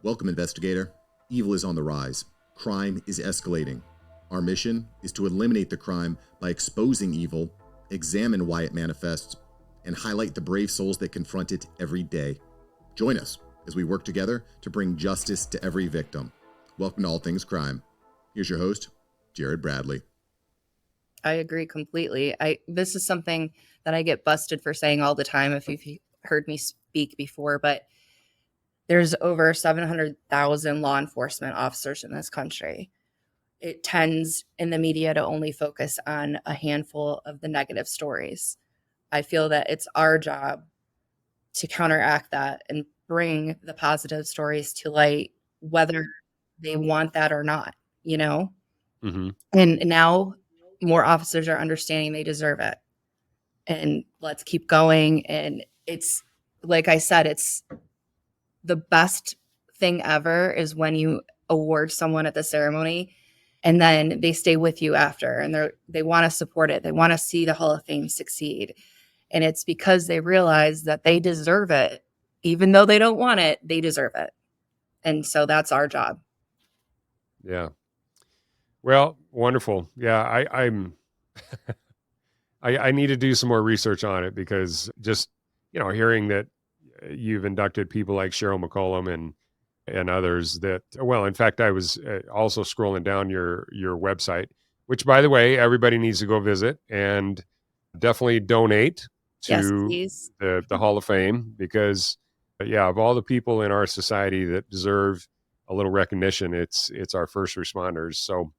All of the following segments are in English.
Welcome, investigator. Evil is on the rise. Crime is escalating. Our mission is to eliminate the crime by exposing evil, examine why it manifests, and highlight the brave souls that confront it every day. Join us as we work together to bring justice to every victim. Welcome to All Things Crime. Here's your host, Jared Bradley. I agree completely. This is something that I get busted for saying all the time if you've heard me speak before, but there's over 700,000 law enforcement officers in this country. It tends in the media to only focus on a handful of the negative stories. I feel that it's our job to counteract that and bring the positive stories to light, whether they want that or not, you know? Mm-hmm. And now more officers are understanding they deserve it. And let's keep going. And it's, like I said, it's the best thing ever is when you award someone at the ceremony and then they stay with you after and they want to support it. They want to see the Hall of Fame succeed. And it's because they realize that they deserve it. Even though they don't want it, they deserve it. And so that's our job. Yeah. Well, wonderful. Yeah, I'm I need to do some more research on it because just, hearing that you've inducted people like Sheryl McCollum and others that, well, in fact, I was also scrolling down your website, which, by the way, everybody needs to go visit and definitely donate to the Hall of Fame because, of all the people in our society that deserve a little recognition, it's our first responders. So,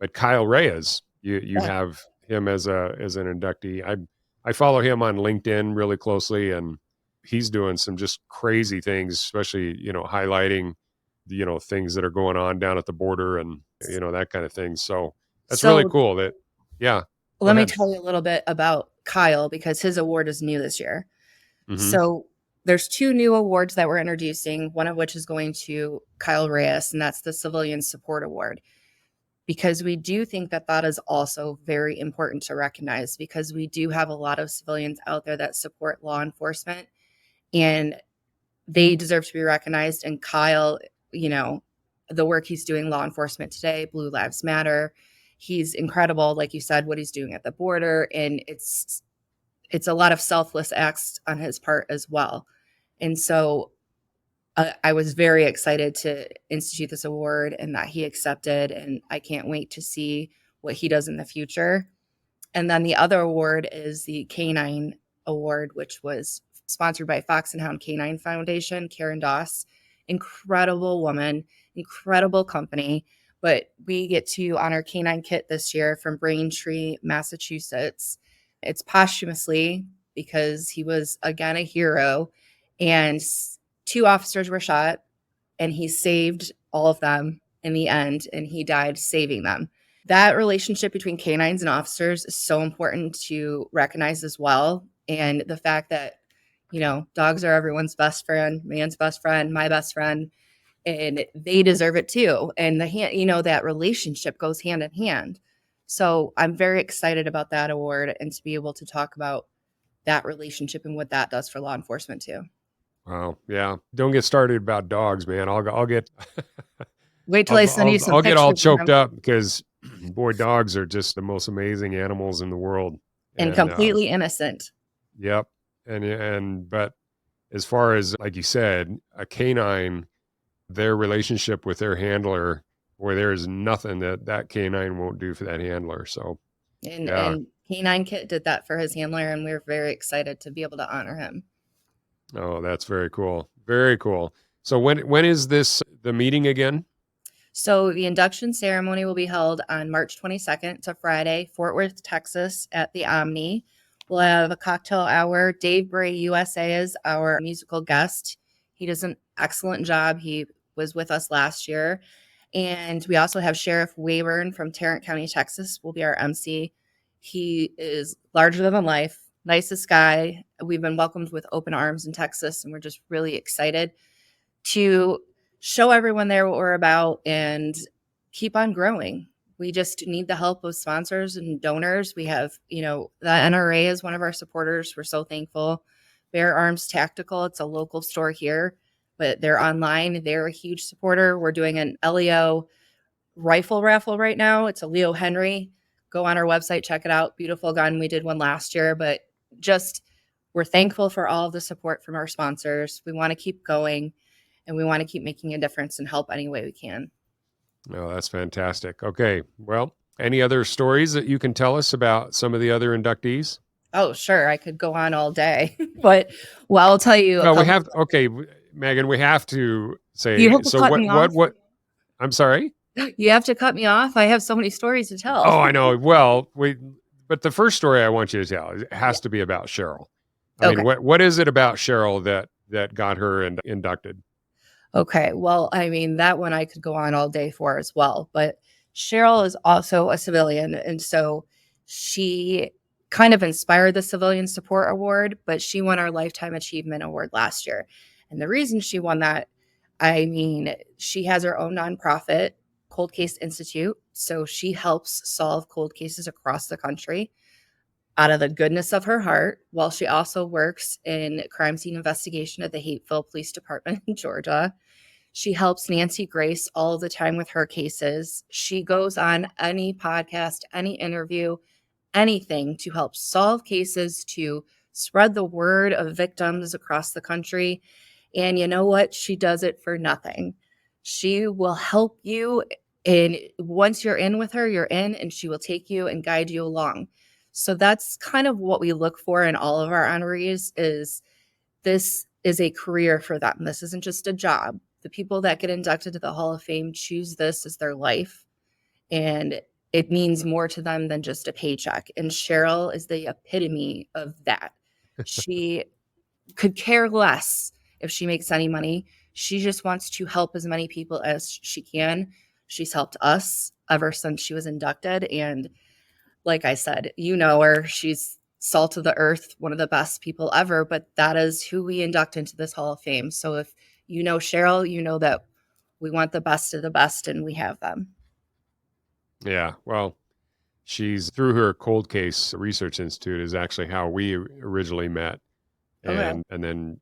but Kyle Reyes, you have him as an inductee. I follow him on LinkedIn really closely, and he's doing some just crazy things, especially, highlighting, things that are going on down at the border and, that kind of thing. So that's really cool that, Let me tell you a little bit about Kyle because his award is new this year. Mm-hmm. So there's two new awards that we're introducing, one of which is going to Kyle Reyes, and that's the Civilian Support Award. Because we do think that that is also very important to recognize because we do have a lot of civilians out there that support law enforcement and they deserve to be recognized. And Kyle, the work he's doing law enforcement today, Blue Lives Matter, he's incredible. Like you said, what he's doing at the border. And it's a lot of selfless acts on his part as well. And so I was very excited to institute this award and that he accepted, and I can't wait to see what he does in the future. And then the other award is the Canine Award, which was sponsored by Fox and Hound Canine Foundation, Karen Doss, incredible woman, incredible company. But we get to honor Canine Kit this year from Braintree, Massachusetts. It's posthumously because he was, again, a hero, and 2 officers were shot and he saved all of them in the end, and he died saving them. That relationship between canines and officers is so important to recognize as well. And the fact that, dogs are everyone's best friend, man's best friend, my best friend, and they deserve it too. And that relationship goes hand in hand. So I'm very excited about that award and to be able to talk about that relationship and what that does for law enforcement too. Wow. Yeah. Don't get started about dogs, man. I'll get. Wait till I send you some. I'll get all choked up because, boy, dogs are just the most amazing animals in the world and completely innocent. Yep. But as far as, like you said, a canine, their relationship with their handler, where there is nothing that canine won't do for that handler. So, and Canine Kit did that for his handler, and we're very excited to be able to honor him. Oh, that's very cool. Very cool. So when is the meeting again? So the induction ceremony will be held on March 22nd to Friday, Fort Worth, Texas at the Omni. We'll have a cocktail hour. Dave Bray USA is our musical guest. He does an excellent job. He was with us last year. And we also have Sheriff Wayburn from Tarrant County, Texas will be our MC. He is larger than life. Nicest guy. We've been welcomed with open arms in Texas, and we're just really excited to show everyone there what we're about and keep on growing. We just need the help of sponsors and donors. We have, the NRA is one of our supporters. We're so thankful. Bear Arms Tactical, it's a local store here. but they're online. They're a huge supporter. We're doing an LEO rifle raffle right now. It's a Leo Henry. Go on our website, check it out. Beautiful gun. We did one last year, but just we're thankful for all of the support from our sponsors. We want to keep going, and we want to keep making a difference and help any way we can. Oh, that's fantastic. Okay. Well, any other stories that you can tell us about some of the other inductees? Oh, sure. I could go on all day, but I'll tell you. Well, we have, okay, Megan, we have to say, You have to so cut me off. I'm sorry? You have to cut me off. I have so many stories to tell. Oh, I know. Well, but the first story I want you to tell, it has to be about Sheryl. I mean, what is it about Sheryl that got her inducted? Okay. Well, I mean, that one I could go on all day for as well. But Sheryl is also a civilian. And so she kind of inspired the Civilian Support Award, but she won our Lifetime Achievement Award last year. And the reason she won that, I mean, she has her own nonprofit, Cold Case Institute. So she helps solve cold cases across the country out of the goodness of her heart, while she also works in crime scene investigation at the Hateville Police Department in Georgia. She helps Nancy Grace all the time with her cases. She goes on any podcast, any interview, anything to help solve cases, to spread the word of victims across the country. And you know what? She does it for nothing. She will help you. And once you're in with her, you're in, and she will take you and guide you along. So that's kind of what we look for in all of our honorees. Is this is a career for them. This isn't just a job. The people that get inducted to the Hall of Fame choose this as their life, and it means more to them than just a paycheck. And Sheryl is the epitome of that. She could care less if she makes any money. She just wants to help as many people as she can. She's helped us ever since she was inducted. And like I said, you know her. She's salt of the earth, one of the best people ever, but that is who we induct into this Hall of Fame. So if you know Sheryl, you know that we want the best of the best, and we have them. Yeah. Well, she's through her Cold Case Research Institute is actually how we originally met. And then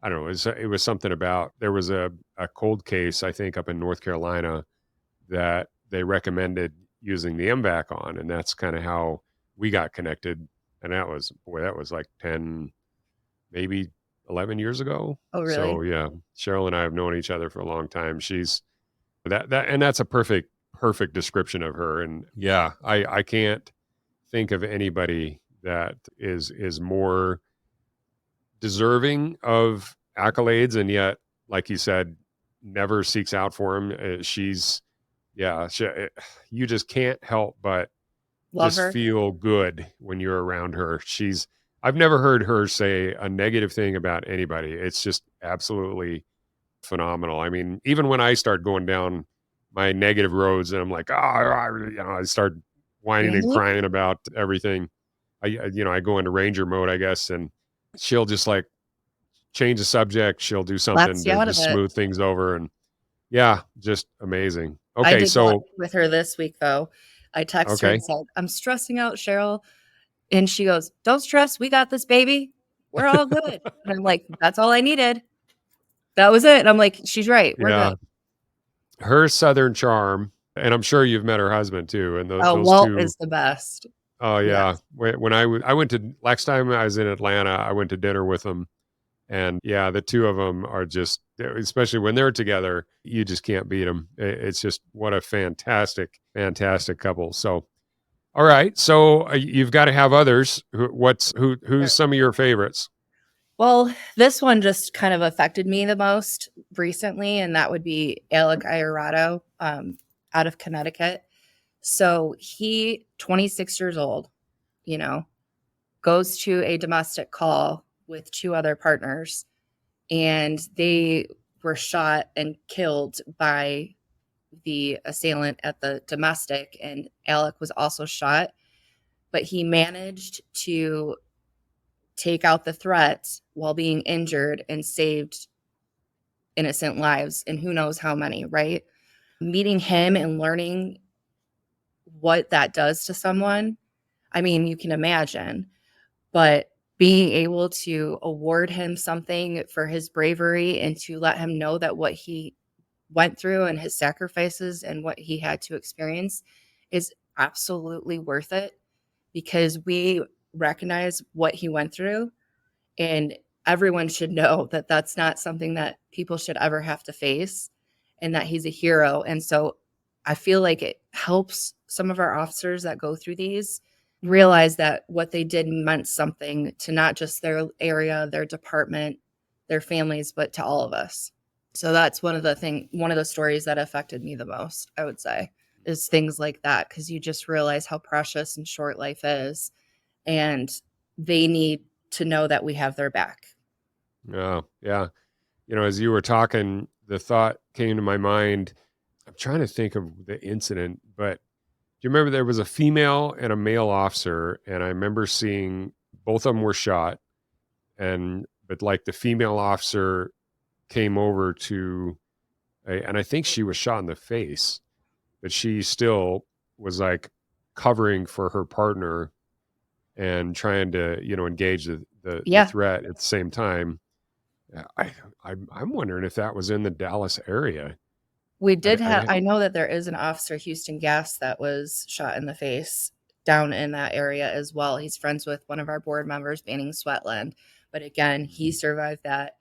I don't know, it was something about, there was a cold case, I think, up in North Carolina that they recommended using the MVAC on. And that's kind of how we got connected. And that was like 10, maybe 11 years ago. Oh, really? So yeah, Sheryl and I have known each other for a long time. She's and that's a perfect description of her. And yeah, I can't think of anybody that is more deserving of accolades, and yet, like you said, never seeks out for him. You just can't help but Love just her. feel good when you're around her. I've never heard her say a negative thing about anybody. It's just absolutely phenomenal. I mean, even when I start going down my negative roads and I'm like, I start whining and crying about everything. I go into ranger mode, I guess, and she'll just like change the subject. She'll do something to just smooth things over. And yeah, just amazing. Okay. I did with her this week, though. I texted her and said, I'm stressing out, Sheryl. And she goes, don't stress. We got this, baby. We're all good. And I'm like, that's all I needed. That was it. And I'm like, she's right. We're good. Her Southern charm. And I'm sure you've met her husband too. And those Walt two is the best. Oh yeah. Yes. When I went to, last time I was in Atlanta, I went to dinner with them, and yeah, the two of them are just, especially when they're together, you just can't beat them. It's just, what a fantastic couple. So, all right. So you've got to have others. Who's some of your favorites? Well, this one just kind of affected me the most recently, and that would be Alec Iurato, out of Connecticut. So he, 26 years old, goes to a domestic call with two other partners, and they were shot and killed by the assailant at the domestic. And Alec was also shot, but he managed to take out the threat while being injured and saved innocent lives, and who knows how many, right? Meeting him and learning what that does to someone, I mean, you can imagine. But being able to award him something for his bravery and to let him know that what he went through and his sacrifices and what he had to experience is absolutely worth it, because we recognize what he went through, and everyone should know that that's not something that people should ever have to face, and that he's a hero. And so I feel like it helps some of our officers that go through these realize that what they did meant something to not just their area, their department, their families, but to all of us. So that's one of the stories that affected me the most, I would say, is things like that, because you just realize how precious and short life is, and they need to know that we have their back. Oh, yeah. As you were talking, the thought came to my mind. I'm trying to think of the incident, but do you remember there was a female and a male officer, and I remember seeing both of them were shot, but like the female officer came over and I think she was shot in the face, but she still was like covering for her partner and trying to, engage the threat at the same time. I'm wondering if that was in the Dallas area. We did I know that there is an officer, Houston Gas, that was shot in the face down in that area as well. He's friends with one of our board members, Banning Sweatland. But again, he survived that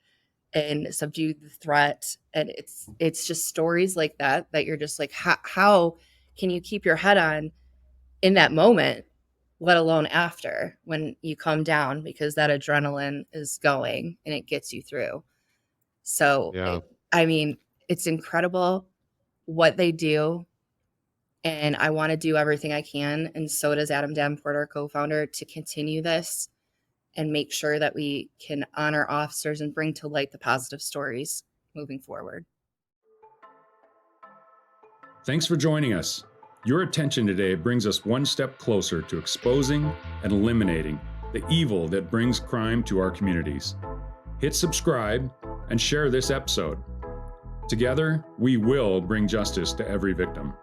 and subdued the threat. And it's just stories like that you're just like, how can you keep your head on in that moment, let alone after, when you come down, because that adrenaline is going and it gets you through. So, it's incredible what they do. And I want to do everything I can. And so does Adam Davenport, our co-founder, to continue this and make sure that we can honor officers and bring to light the positive stories moving forward. Thanks for joining us. Your attention today brings us one step closer to exposing and eliminating the evil that brings crime to our communities. Hit subscribe and share this episode. Together, we will bring justice to every victim.